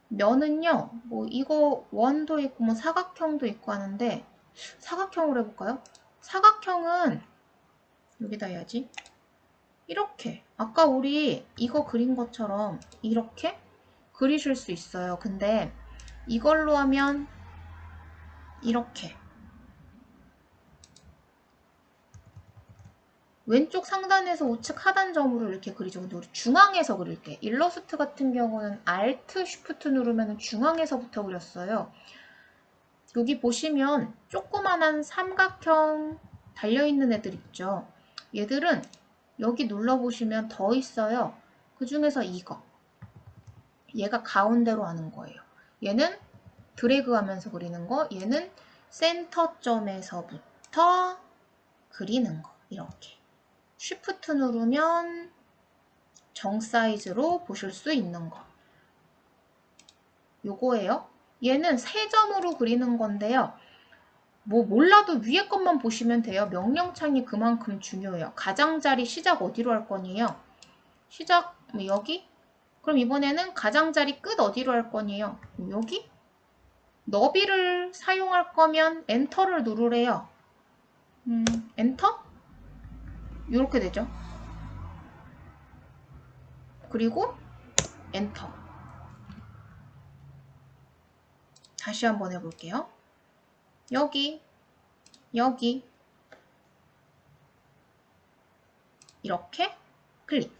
면은요, 뭐 이거 원도 있고 뭐 사각형도 있고 하는데 사각형으로 해볼까요? 사각형은 여기다 해야지. 이렇게 아까 우리 이거 그린 것처럼 이렇게 그리실 수 있어요. 근데 이걸로 하면 이렇게 왼쪽 상단에서 우측 하단점으로 이렇게 그리죠. 근데 우리 중앙에서 그릴게. 일러스트 같은 경우는 Alt, Shift 누르면 중앙에서부터 그렸어요. 여기 보시면 조그만한 삼각형 달려있는 애들 있죠. 얘들은 여기 눌러보시면 더 있어요. 그 중에서 이거. 얘가 가운데로 하는 거예요. 얘는 드래그 하면서 그리는 거, 얘는 센터점에서부터 그리는 거. 이렇게. 쉬프트 누르면 정 사이즈로 보실 수 있는 거. 요거예요. 얘는 세 점으로 그리는 건데요. 뭐 몰라도 위에 것만 보시면 돼요. 명령창이 그만큼 중요해요. 가장자리 시작 어디로 할 거니에요? 시작 뭐 여기? 그럼 이번에는 가장자리 끝 어디로 할 거니에요? 여기? 너비를 사용할 거면 엔터를 누르래요. 엔터? 이렇게 되죠. 그리고 엔터. 다시 한번 해볼게요. 여기, 여기 이렇게 클릭.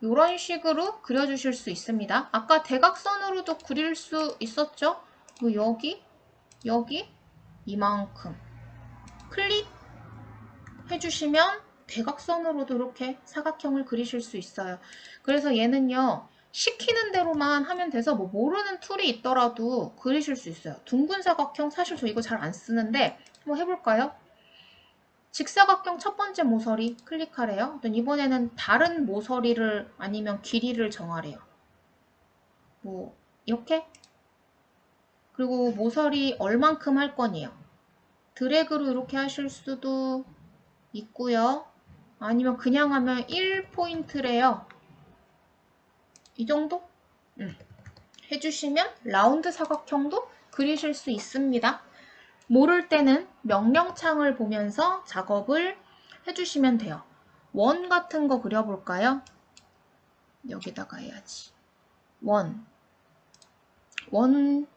이런 식으로 그려주실 수 있습니다. 아까 대각선으로도 그릴 수 있었죠? 뭐 여기, 여기 이만큼 클릭 해주시면 대각선으로도 이렇게 사각형을 그리실 수 있어요. 그래서 얘는요. 시키는 대로만 하면 돼서 뭐 모르는 툴이 있더라도 그리실 수 있어요. 둥근 사각형 사실 저 이거 잘 안 쓰는데 한번 해볼까요? 직사각형 첫 번째 모서리 클릭하래요. 이번에는 다른 모서리를 아니면 길이를 정하래요. 뭐 이렇게 그리고 모서리 얼만큼 할 거니요. 드래그로 이렇게 하실 수도 있고요. 아니면 그냥 하면 1포인트래요. 이 정도? 해주시면 라운드 사각형도 그리실 수 있습니다. 모를 때는 명령창을 보면서 작업을 해주시면 돼요. 원 같은 거 그려볼까요? 여기다가 해야지. 원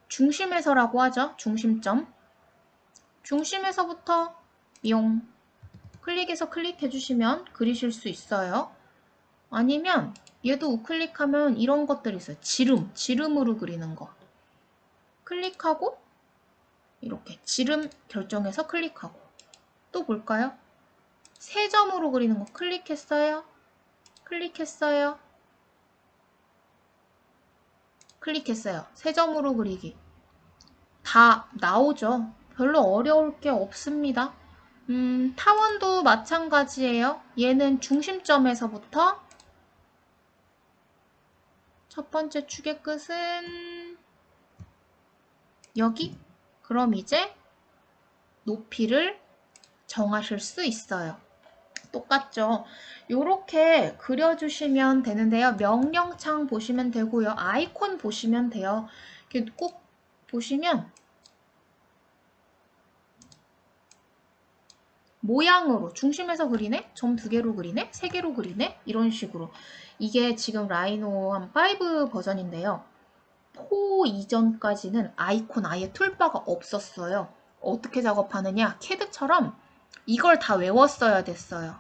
중심에서라고 하죠. 중심점. 중심에서부터 용 클릭해서 클릭해주시면 그리실 수 있어요. 아니면 얘도 우클릭하면 이런 것들이 있어요. 지름으로 그리는 거. 클릭하고 이렇게 지름 결정해서 클릭하고 또 볼까요? 세 점으로 그리는 거 클릭했어요. 클릭했어요. 클릭했어요. 세 점으로 그리기. 다 나오죠. 별로 어려울 게 없습니다. 타원도 마찬가지예요. 얘는 중심점에서부터 첫 번째 축의 끝은 여기? 그럼 이제 높이를 정하실 수 있어요. 똑같죠? 이렇게 그려주시면 되는데요. 명령창 보시면 되고요. 아이콘 보시면 돼요. 이렇게 꼭 보시면 모양으로 중심에서 그리네? 점 2개로 그리네? 3개로 그리네? 이런 식으로. 이게 지금 라이노 한 5 버전인데요. 4 이전까지는 아이콘 아예 툴바가 없었어요. 어떻게 작업하느냐? 캐드처럼 이걸 다 외웠어야 됐어요.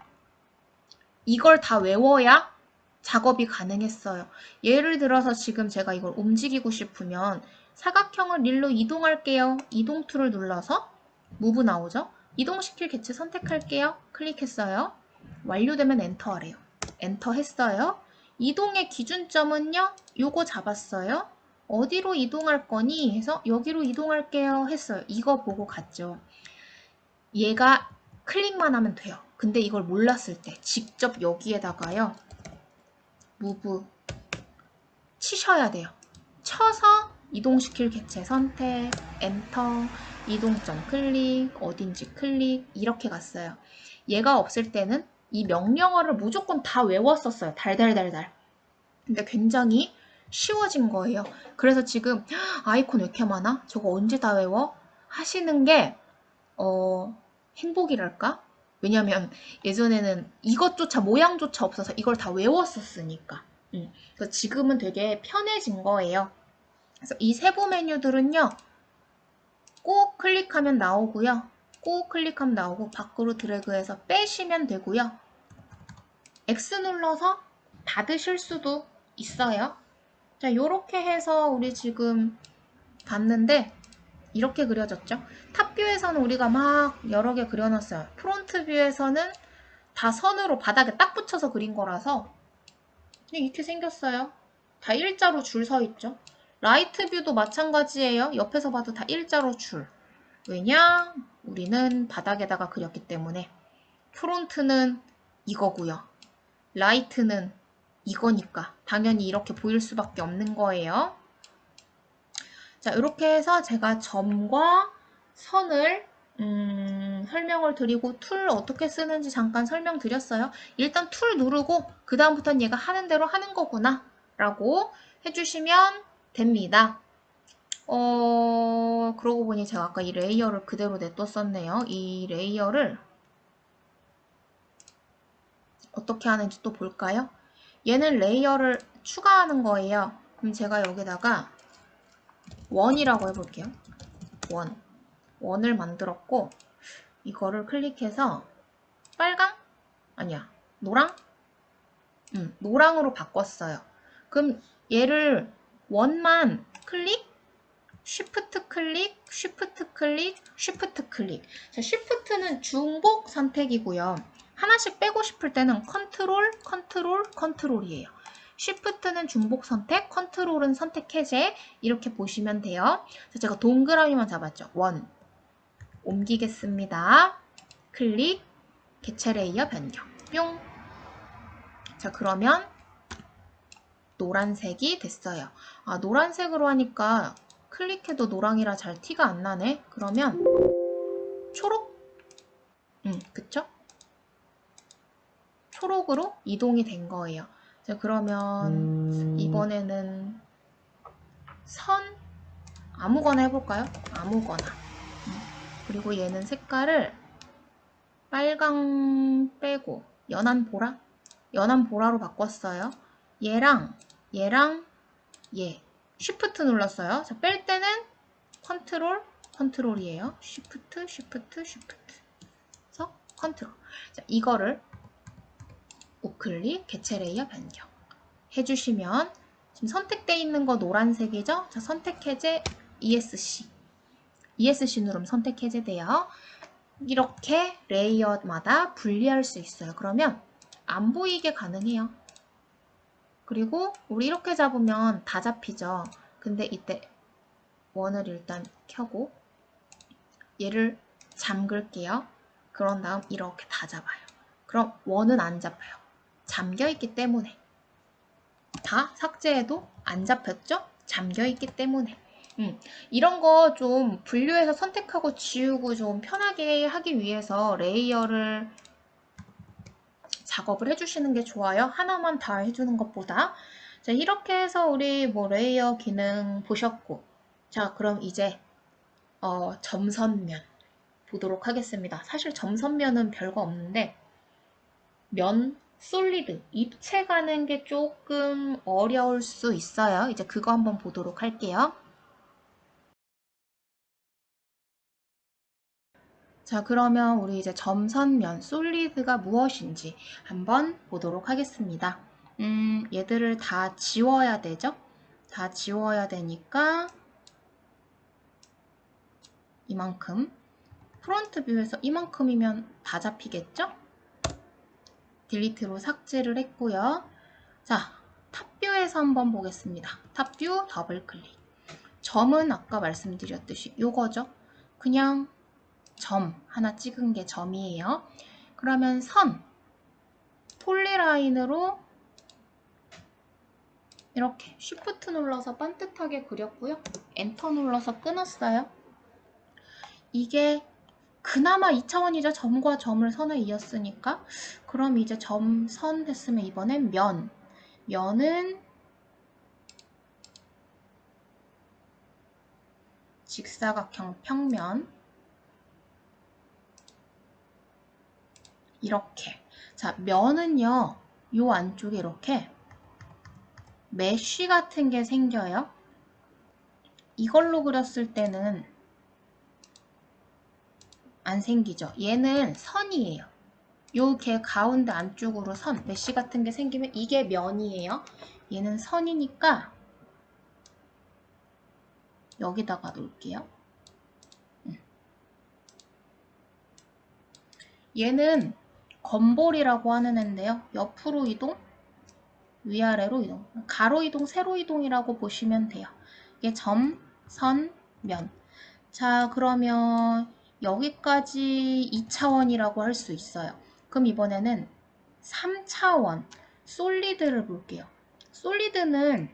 이걸 다 외워야 작업이 가능했어요. 예를 들어서 지금 제가 이걸 움직이고 싶으면 사각형을 릴로 이동할게요. 이동 툴을 눌러서 무브 나오죠? 이동시킬 개체 선택할게요. 클릭했어요. 완료되면 엔터 하래요. 엔터 했어요. 이동의 기준점은요. 요거 잡았어요. 어디로 이동할 거니? 해서 여기로 이동할게요. 했어요. 이거 보고 갔죠. 얘가 클릭만 하면 돼요. 근데 이걸 몰랐을 때 직접 여기에다가요. 무브 치셔야 돼요. 쳐서 이동시킬 개체 선택, 엔터, 이동점 클릭, 어딘지 클릭 이렇게 갔어요. 얘가 없을 때는 이 명령어를 무조건 다 외웠었어요. 달달달달. 근데 굉장히 쉬워진 거예요. 그래서 지금 아이콘 왜 이렇게 많아? 저거 언제 다 외워? 하시는 게 행복이랄까? 왜냐면 예전에는 이것조차 모양조차 없어서 이걸 다 외웠었으니까. 그래서 지금은 되게 편해진 거예요. 그래서 이 세부 메뉴들은요. 꼭 클릭하면 나오고요. 꼭 클릭하면 나오고 밖으로 드래그해서 빼시면 되고요. X 눌러서 닫으실 수도 있어요. 자, 요렇게 해서 우리 지금 봤는데 이렇게 그려졌죠. 탑뷰에서는 우리가 막 여러 개 그려놨어요. 프론트 뷰에서는 다 선으로 바닥에 딱 붙여서 그린 거라서 그냥 이렇게 생겼어요. 다 일자로 줄 서 있죠. 라이트 뷰도 마찬가지예요. 옆에서 봐도 다 일자로 줄. 왜냐? 우리는 바닥에다가 그렸기 때문에. 프론트는 이거고요. 라이트는 이거니까 당연히 이렇게 보일 수밖에 없는 거예요. 자, 이렇게 해서 제가 점과 선을 설명을 드리고 툴 어떻게 쓰는지 잠깐 설명드렸어요. 일단 툴 누르고 그 다음부터는 얘가 하는 대로 하는 거구나 라고 해주시면 됩니다. 그러고 보니 제가 아까 이 레이어를 그대로 냅뒀었네요. 이 레이어를 어떻게 하는지 또 볼까요? 얘는 레이어를 추가하는 거예요. 그럼 제가 여기다가 원이라고 해볼게요. 원을 만들었고 이거를 클릭해서 빨강? 아니야. 노랑? 노랑으로 바꿨어요. 그럼 얘를 원만 클릭, 쉬프트 클릭, 쉬프트 클릭, 쉬프트 클릭. 자, 쉬프트는 중복 선택이고요. 하나씩 빼고 싶을 때는 컨트롤, 컨트롤, 컨트롤이에요. 쉬프트는 중복 선택, 컨트롤은 선택 해제. 이렇게 보시면 돼요. 자, 제가 동그라미만 잡았죠. 원. 옮기겠습니다. 클릭, 개체 레이어 변경. 뿅. 자, 그러면 노란색이 됐어요. 아, 노란색으로 하니까 클릭해도 노랑이라 잘 티가 안 나네. 그러면 초록? 그쵸? 초록으로 이동이 된 거예요. 자, 그러면 이번에는 선 아무거나 해볼까요? 아무거나. 그리고 얘는 색깔을 빨강 빼고 연한 보라? 연한 보라로 바꿨어요. 얘랑 얘 쉬프트 눌렀어요. 자, 뺄 때는 컨트롤 컨트롤이에요. 쉬프트 쉬프트 쉬프트. 그래서 컨트롤. 자, 이거를 우클릭 개체 레이어 변경 해주시면 지금 선택되어 있는 거 노란색이죠? 자, 선택 해제 ESC 누르면 선택 해제돼요. 이렇게 레이어마다 분리할 수 있어요. 그러면 안 보이게 가능해요. 그리고 우리 이렇게 잡으면 다 잡히죠. 근데 이때 원을 일단 켜고 얘를 잠글게요. 그런 다음 이렇게 다 잡아요. 그럼 원은 안 잡혀요. 잠겨있기 때문에. 다 삭제해도 안 잡혔죠? 잠겨있기 때문에. 이런 거 좀 분류해서 선택하고 지우고 좀 편하게 하기 위해서 레이어를 작업을 해주시는 게 좋아요. 하나만 다 해주는 것보다. 자, 이렇게 해서 우리 뭐 레이어 기능 보셨고, 자, 그럼 이제 점선면 보도록 하겠습니다. 사실 점선면은 별거 없는데 면, 솔리드, 입체가는 게 조금 어려울 수 있어요. 이제 그거 한번 보도록 할게요. 자, 그러면 우리 이제 점선면, 솔리드가 무엇인지 한번 보도록 하겠습니다. 얘들을 다 지워야 되죠? 다 지워야 되니까 이만큼. 프론트 뷰에서 이만큼이면 다 잡히겠죠? 딜리트로 삭제를 했고요. 자, 탑뷰에서 한번 보겠습니다. 탑뷰 더블 클릭. 점은 아까 말씀드렸듯이 요거죠. 그냥 점 하나 찍은 게 점이에요. 그러면 선 폴리라인으로 이렇게 쉬프트 눌러서 반듯하게 그렸고요. 엔터 눌러서 끊었어요. 이게 그나마 2차원이죠. 점과 점을 선을 이었으니까. 그럼 이제 점, 선 했으면 이번엔 면은 직사각형 평면 이렇게. 자, 면은요. 요 안쪽에 이렇게 메쉬 같은 게 생겨요. 이걸로 그렸을 때는 안 생기죠. 얘는 선이에요. 요게 가운데 안쪽으로 선, 메쉬 같은 게 생기면 이게 면이에요. 얘는 선이니까 여기다가 놓을게요. 얘는 건볼이라고 하는 앤데요. 옆으로 이동, 위아래로 이동, 가로 이동, 세로 이동이라고 보시면 돼요. 이게 점, 선, 면. 자, 그러면 여기까지 2차원이라고 할 수 있어요. 그럼 이번에는 3차원 솔리드를 볼게요. 솔리드는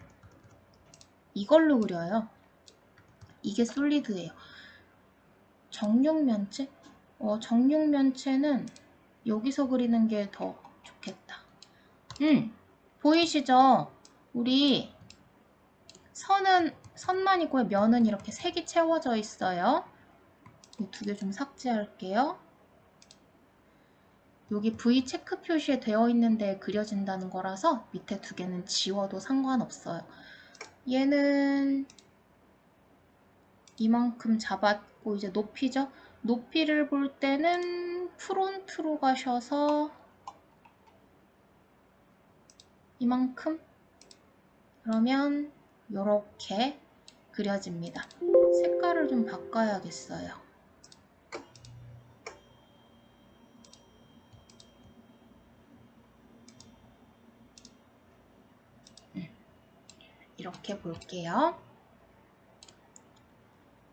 이걸로 그려요. 이게 솔리드예요. 정육면체? 정육면체는 여기서 그리는 게 더 좋겠다. 보이시죠? 우리 선만 있고요. 면은 이렇게 색이 채워져 있어요. 이 두 개 좀 삭제할게요. 여기 V 체크 표시에 되어 있는데 그려진다는 거라서 밑에 두 개는 지워도 상관없어요. 얘는 이만큼 잡았고 이제 높이죠? 높이를 볼 때는 프론트로 가셔서 이만큼? 그러면 이렇게 그려집니다. 색깔을 좀 바꿔야겠어요. 이렇게 볼게요.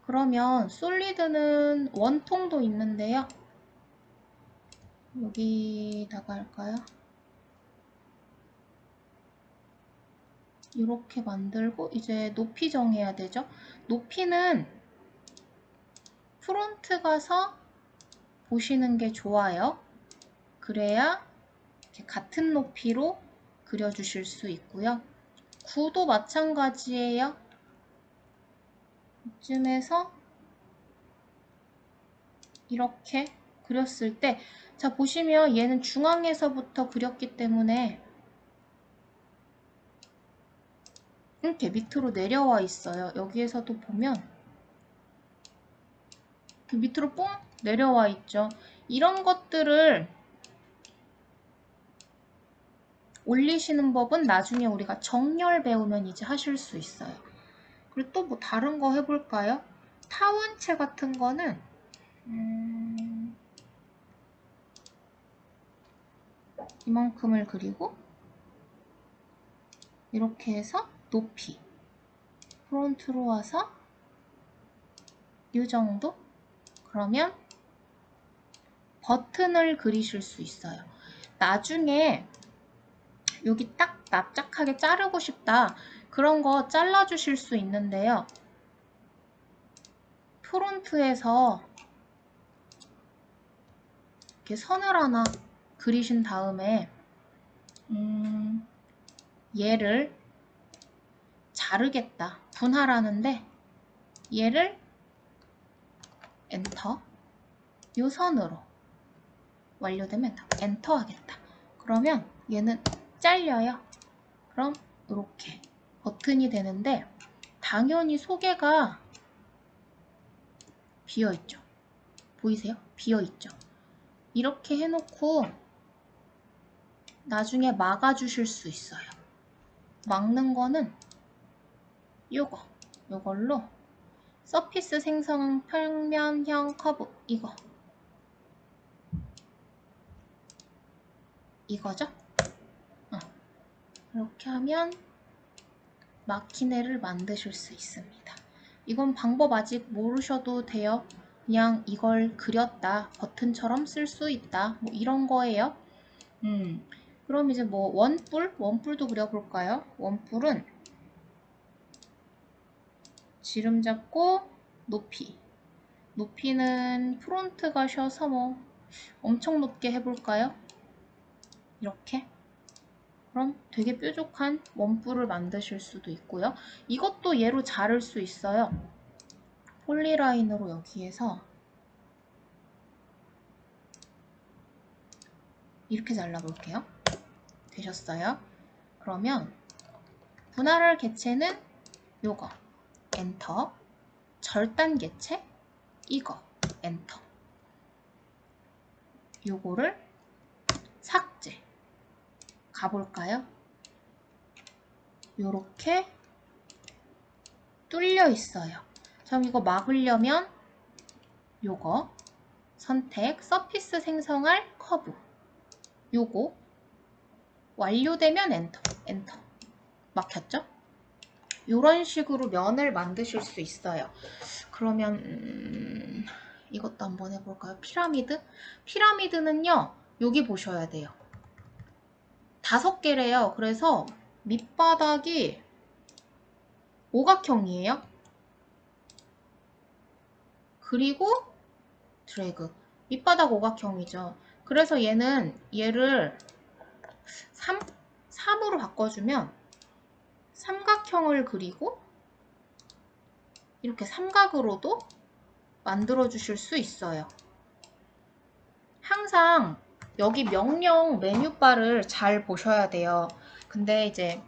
그러면 솔리드는 원통도 있는데요. 여기다가 할까요? 이렇게 만들고 이제 높이 정해야 되죠. 높이는 프론트 가서 보시는 게 좋아요. 그래야 이렇게 같은 높이로 그려주실 수 있고요. 구도 마찬가지예요. 이쯤에서 이렇게 그렸을 때, 자 보시면 얘는 중앙에서부터 그렸기 때문에 이렇게 밑으로 내려와 있어요. 여기에서도 보면 이렇게 밑으로 뽕 내려와 있죠. 이런 것들을 올리시는 법은 나중에 우리가 정렬 배우면 이제 하실 수 있어요. 그리고 또 뭐 다른 거 해볼까요? 타원체 같은 거는 이만큼을 그리고 이렇게 해서 높이 프론트로 와서 이 정도? 그러면 버튼을 그리실 수 있어요. 나중에 여기 딱 납작하게 자르고 싶다. 그런 거 잘라주실 수 있는데요. 프론트에서 이렇게 선을 하나 그리신 다음에 얘를 자르겠다. 분할하는데 얘를 엔터 이 선으로 완료되면 엔터 하겠다. 그러면 얘는 잘려요. 그럼 이렇게 버튼이 되는데 당연히 소개가 비어있죠. 보이세요? 비어있죠. 이렇게 해놓고 나중에 막아주실 수 있어요. 막는 거는 요걸로 서피스 생성 평면형 커브 이거죠? 이렇게 하면 막힌 애를 만드실 수 있습니다. 이건 방법 아직 모르셔도 돼요. 그냥 이걸 그렸다, 버튼처럼 쓸 수 있다, 뭐 이런 거예요. 그럼 이제 뭐 원뿔도 그려볼까요? 원뿔은 지름 잡고 높이는 프론트 가셔서 뭐 엄청 높게 해볼까요? 이렇게. 그럼 되게 뾰족한 원뿔을 만드실 수도 있고요. 이것도 얘로 자를 수 있어요. 폴리라인으로 여기에서 이렇게 잘라볼게요. 되셨어요? 그러면 분할할 개체는 요거 엔터, 절단 개체 이거 엔터. 요거를 삭제 가볼까요? 요렇게 뚫려 있어요. 그럼 이거 막으려면 요거 선택 서피스 생성할 커브 요거 완료되면 엔터 엔터. 막혔죠? 이런 식으로 면을 만드실 수 있어요. 그러면 이것도 한번 해볼까요? 피라미드? 피라미드는요. 여기 보셔야 돼요. 5개래요. 그래서 밑바닥이 오각형이에요. 그리고 드래그. 밑바닥 오각형이죠. 그래서 얘를 3으로 바꿔주면 삼각형을 그리고 이렇게 삼각으로도 만들어 주실 수 있어요. 항상 여기 명령 메뉴바를 잘 보셔야 돼요. 근데 이제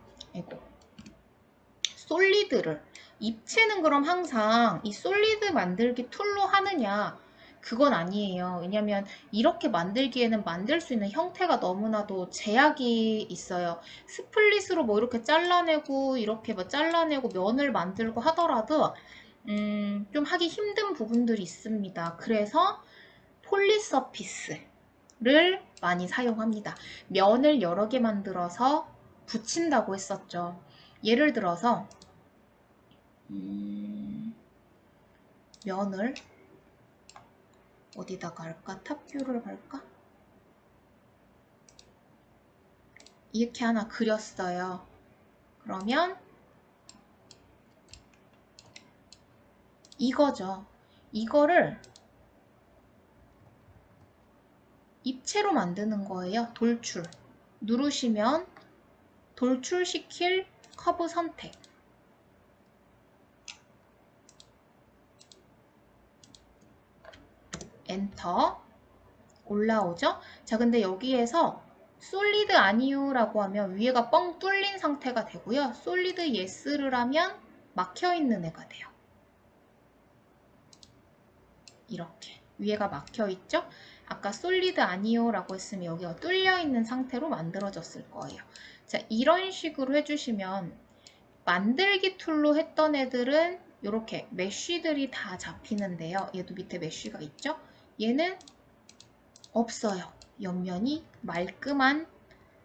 솔리드를 입체는 그럼 항상 이 솔리드 만들기 툴로 하느냐 그건 아니에요. 왜냐면 이렇게 만들기에는 만들 수 있는 형태가 너무나도 제약이 있어요. 스플릿으로 뭐 이렇게 잘라내고 이렇게 뭐 잘라내고 면을 만들고 하더라도 좀 하기 힘든 부분들이 있습니다. 그래서 폴리서피스를 많이 사용합니다. 면을 여러 개 만들어서 붙인다고 했었죠. 예를 들어서 면을 어디다가 할까? 탑뷰를 갈까? 이렇게 하나 그렸어요. 그러면 이거죠. 이거를 입체로 만드는 거예요. 돌출. 누르시면 돌출시킬 커브 선택. 엔터. 올라오죠? 자, 근데 여기에서 솔리드 아니요 라고 하면 위에가 뻥 뚫린 상태가 되고요. 솔리드 예스를 하면 막혀있는 애가 돼요. 이렇게 위에가 막혀있죠? 아까 솔리드 아니요 라고 했으면 여기가 뚫려있는 상태로 만들어졌을 거예요. 자, 이런 식으로 해주시면 만들기 툴로 했던 애들은 이렇게 메쉬들이 다 잡히는데요. 얘도 밑에 메쉬가 있죠? 얘는 없어요. 옆면이 말끔한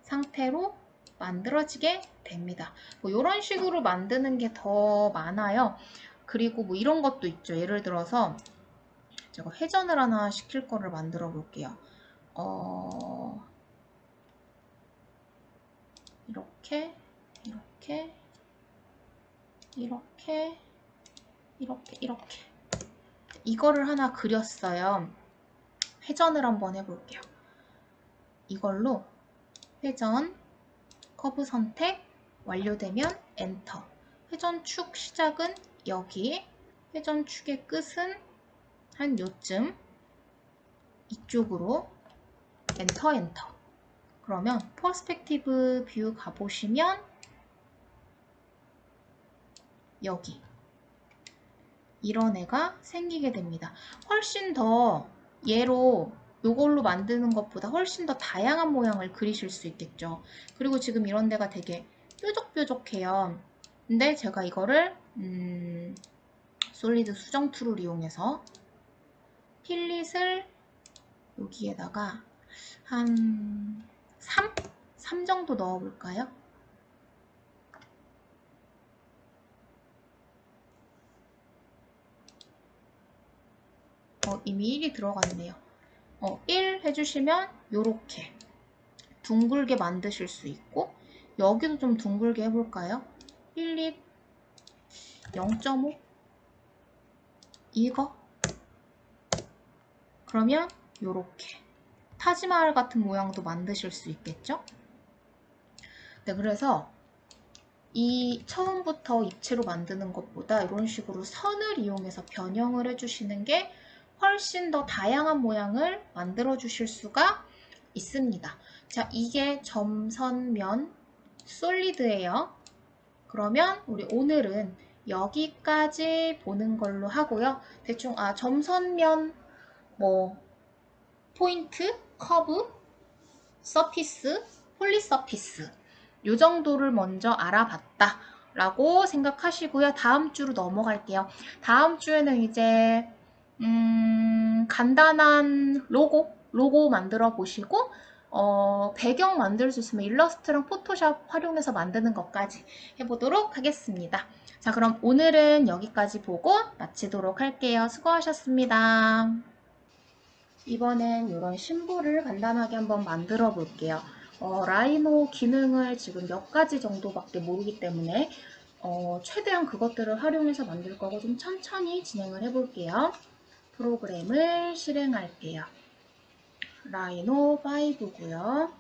상태로 만들어지게 됩니다. 뭐 이런 식으로 만드는 게 더 많아요. 그리고 뭐 이런 것도 있죠. 예를 들어서 제가 회전을 하나 시킬 거를 만들어 볼게요. 이렇게 이렇게 이렇게 이렇게 이렇게 이거를 하나 그렸어요. 회전을 한번 해볼게요. 이걸로 회전 커브 선택 완료되면 엔터. 회전축 시작은 여기, 회전축의 끝은 한 요쯤 이쪽으로 엔터 엔터. 그러면 퍼스펙티브 뷰 가보시면 여기 이런 애가 생기게 됩니다. 훨씬 더 얘로 요걸로 만드는 것보다 훨씬 더 다양한 모양을 그리실 수 있겠죠. 그리고 지금 이런 데가 되게 뾰족뾰족해요. 근데 제가 이거를 솔리드 수정 툴을 이용해서 필릿을 여기에다가 한 3 정도 넣어볼까요? 이미 1이 들어갔네요. 1 해주시면 요렇게 둥글게 만드실 수 있고 여기도 좀 둥글게 해볼까요? 필릿 0.5 이거 그러면 요렇게 타지마할 같은 모양도 만드실 수 있겠죠? 네, 그래서 이 처음부터 입체로 만드는 것보다 이런 식으로 선을 이용해서 변형을 해주시는 게 훨씬 더 다양한 모양을 만들어 주실 수가 있습니다. 자, 이게 점선면 솔리드예요. 그러면 우리 오늘은 여기까지 보는 걸로 하고요. 대충 점선면 뭐 포인트, 커브, 서피스, 폴리서피스 이 정도를 먼저 알아봤다 라고 생각하시고요. 다음 주로 넘어갈게요. 다음 주에는 이제 간단한 로고 만들어 보시고 배경 만들 수 있으면 일러스트랑 포토샵 활용해서 만드는 것까지 해보도록 하겠습니다. 자, 그럼 오늘은 여기까지 보고 마치도록 할게요. 수고하셨습니다. 이번엔 이런 심볼을 간단하게 한번 만들어 볼게요. 라이노 기능을 지금 몇 가지 정도밖에 모르기 때문에 최대한 그것들을 활용해서 만들 거고 좀 천천히 진행을 해볼게요. 프로그램을 실행할게요. 라이노 5고요.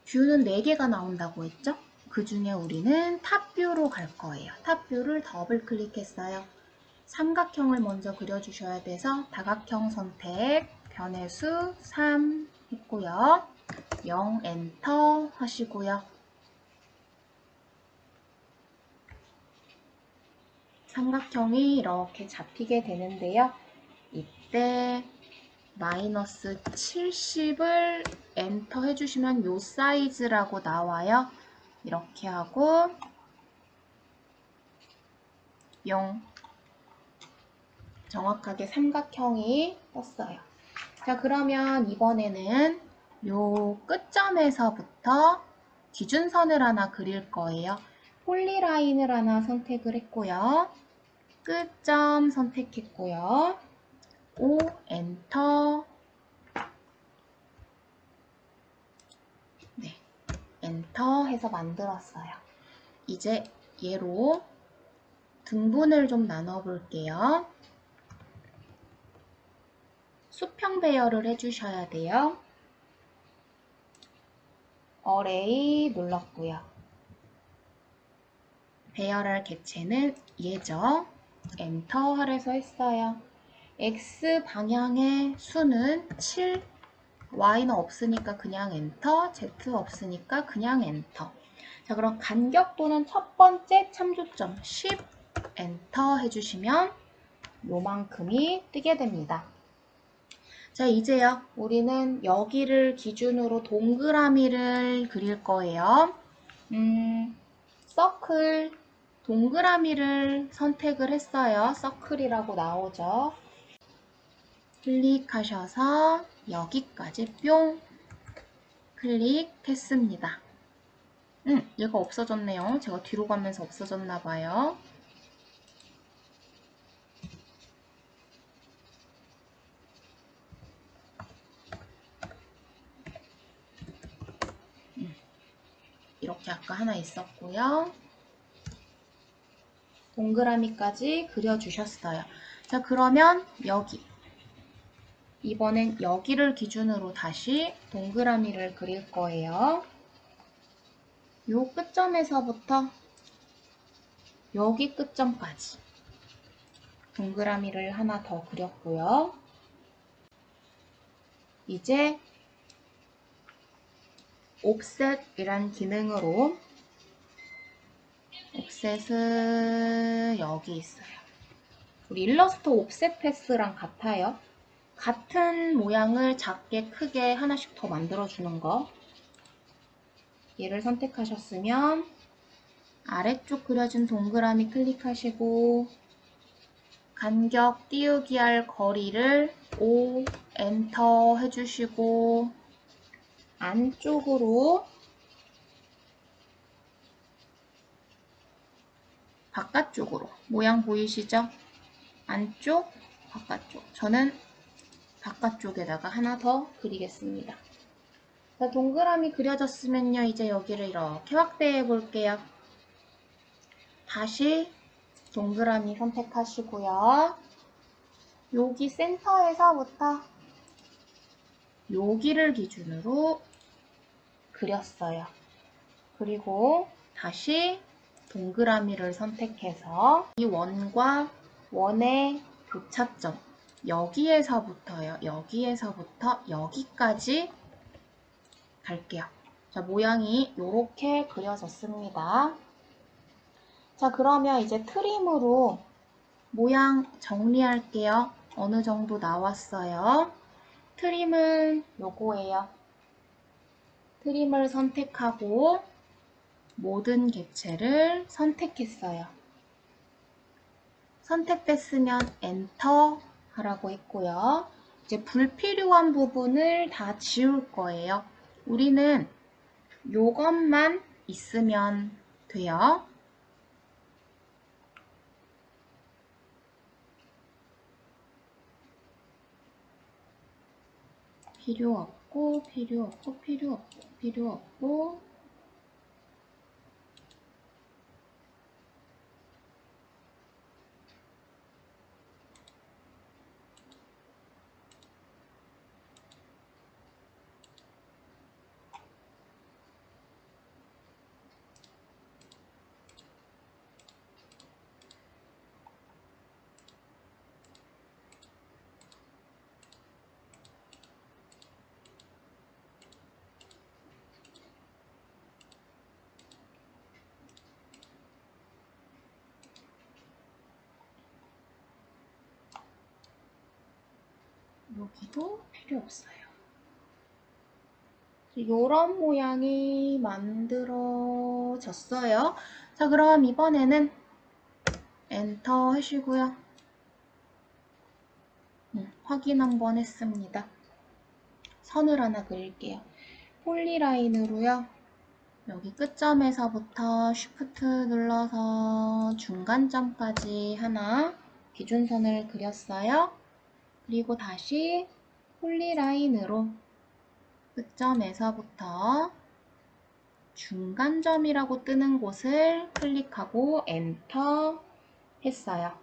뷰는 4개가 나온다고 했죠? 그 중에 우리는 탑뷰로 갈 거예요. 탑뷰를 더블 클릭했어요. 삼각형을 먼저 그려주셔야 돼서 다각형 선택, 변의 수 3 했고요. 0 엔터 하시고요. 삼각형이 이렇게 잡히게 되는데요. 이때 마이너스 70을 엔터 해주시면 요 사이즈라고 나와요. 이렇게 하고 0 정확하게 삼각형이 떴어요. 자, 그러면 이번에는 요 끝점에서부터 기준선을 하나 그릴 거예요. 폴리라인을 하나 선택을 했고요. 끝점 선택했고요. 5 엔터. 네, 엔터 해서 만들었어요. 이제 얘로 등분을 좀 나눠 볼게요. 수평 배열을 해주셔야 돼요. 어레이 눌렀고요. 배열할 객체는 얘죠. 엔터 하래서 했어요. X 방향의 수는 7, Y는 없으니까 그냥 엔터, Z 없으니까 그냥 엔터. 자, 그럼 간격도는 첫 번째 참조점 10 엔터 해주시면 요만큼이 뜨게 됩니다. 자, 이제요. 우리는 여기를 기준으로 동그라미를 그릴 거예요. 서클 동그라미를 선택을 했어요. 서클이라고 나오죠. 클릭하셔서 여기까지 뿅 클릭했습니다. 얘가 없어졌네요. 제가 뒤로 가면서 없어졌나 봐요. 이렇게 아까 하나 있었고요. 동그라미까지 그려주셨어요. 자, 그러면 여기 이번엔 여기를 기준으로 다시 동그라미를 그릴 거예요. 요 끝점에서부터 여기 끝점까지 동그라미를 하나 더 그렸고요. 이제 옵셋이란 기능으로 옵셋은 여기 있어요. 우리 일러스트 옵셋 패스랑 같아요. 같은 모양을 작게 크게 하나씩 더 만들어주는 거. 얘를 선택하셨으면 아래쪽 그려진 동그라미 클릭하시고 간격 띄우기 할 거리를 5 엔터 해주시고 안쪽으로 바깥쪽으로 모양 보이시죠? 안쪽, 바깥쪽. 저는 바깥쪽에다가 하나 더 그리겠습니다. 자, 동그라미 그려졌으면요. 이제 여기를 이렇게 확대해 볼게요. 다시 동그라미 선택하시고요. 여기 센터에서부터 여기를 기준으로 그렸어요. 그리고 다시 동그라미를 선택해서 이 원과 원의 교차점 여기에서부터요. 여기에서부터 여기까지 갈게요. 자, 모양이 이렇게 그려졌습니다. 자, 그러면 이제 트림으로 모양 정리할게요. 어느 정도 나왔어요. 트림은 요거예요. 트림을 선택하고 모든 객체를 선택했어요. 선택됐으면 엔터 하라고 했고요. 이제 불필요한 부분을 다 지울 거예요. 우리는 요것만 있으면 돼요. 필요 없고, 필요 없고, 필요 없고, 필요 없고. 여기도 필요 없어요. 이런 모양이 만들어졌어요. 자, 그럼 이번에는 엔터 하시고요. 확인 한번 했습니다. 선을 하나 그릴게요. 폴리라인으로요. 여기 끝점에서부터 쉬프트 눌러서 중간점까지 하나 기준선을 그렸어요. 그리고 다시 폴리라인으로 끝점에서부터 중간점이라고 뜨는 곳을 클릭하고 엔터 했어요.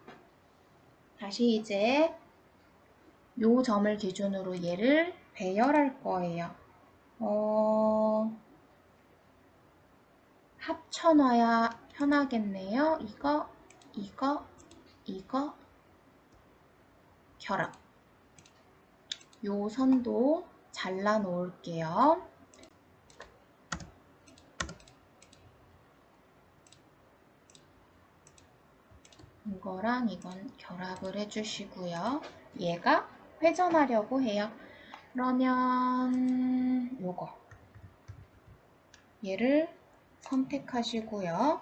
다시 이제 요 점을 기준으로 얘를 배열할 거예요. 합쳐놔야 편하겠네요. 이거, 결합. 요 선도 잘라 놓을게요. 이거랑 이건 결합을 해주시고요. 얘가 회전하려고 해요. 그러면 요거 얘를 선택하시고요.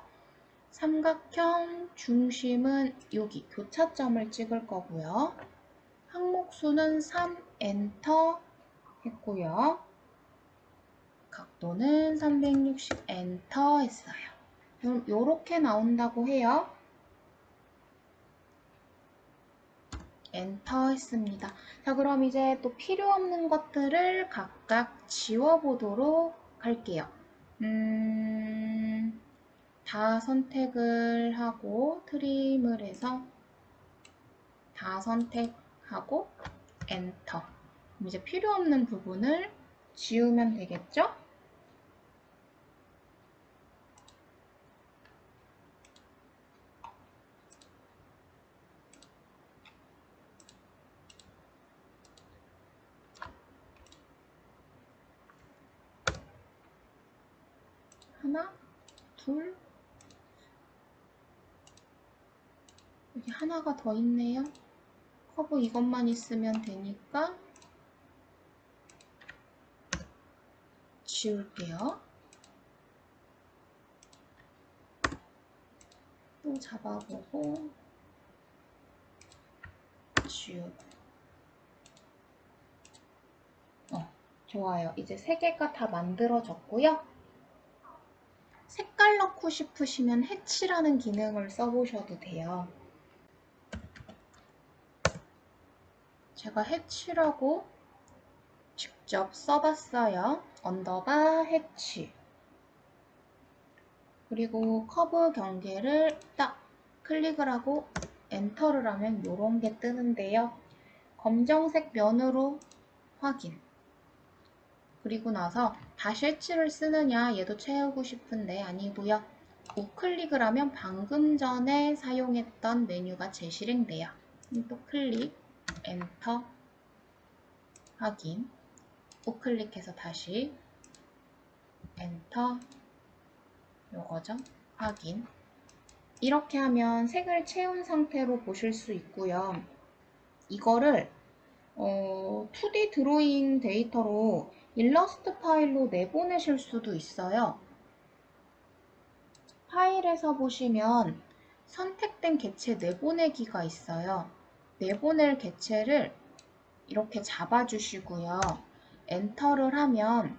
삼각형 중심은 여기 교차점을 찍을 거고요. 항목수는 3 엔터 했고요. 각도는 360 엔터 했어요. 그럼 이렇게 나온다고 해요. 엔터 했습니다. 자, 그럼 이제 또 필요 없는 것들을 각각 지워보도록 할게요. 다 선택을 하고 트림을 해서 다 선택하고 엔터. 그럼 이제 필요 없는 부분을 지우면 되겠죠? 하나, 둘, 여기 하나가 더 있네요. 커브 이것만 있으면 되니까 지울게요. 또 잡아보고 지우고. 좋아요. 이제 3개가 다 만들어졌고요. 색깔 넣고 싶으시면 해치라는 기능을 써보셔도 돼요. 제가 해치라고 직접 써봤어요. 언더바 해치. 그리고 커브 경계를 딱 클릭을 하고 엔터를 하면 이런 게 뜨는데요. 검정색 면으로 확인. 그리고 나서 다실치를 쓰느냐 얘도 채우고 싶은데 아니고요. 우클릭을 하면 방금 전에 사용했던 메뉴가 재실행돼요. 또 클릭, 엔터, 확인. 우클릭해서 다시 엔터, 요거죠. 확인. 이렇게 하면 색을 채운 상태로 보실 수 있고요. 이거를 2D 드로잉 데이터로 일러스트 파일로 내보내실 수도 있어요. 파일에서 보시면 선택된 객체 내보내기가 있어요. 내보낼 객체를 이렇게 잡아주시고요. 엔터를 하면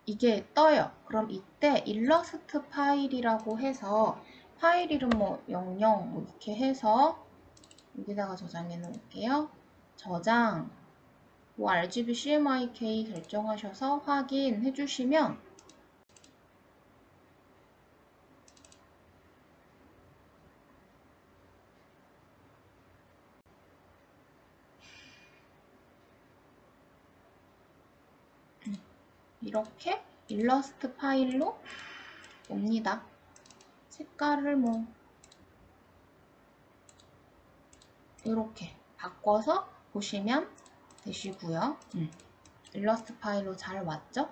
이게 떠요. 그럼 이때 일러스트 파일이라고 해서 파일 이름 뭐 00 뭐 이렇게 해서 여기다가 저장해 놓을게요. 저장 뭐 RGB CMYK 결정하셔서 확인해 주시면 이렇게 일러스트 파일로 옵니다. 색깔을 뭐 이렇게 바꿔서 보시면 되시고요. 일러스트 파일로 잘 왔죠?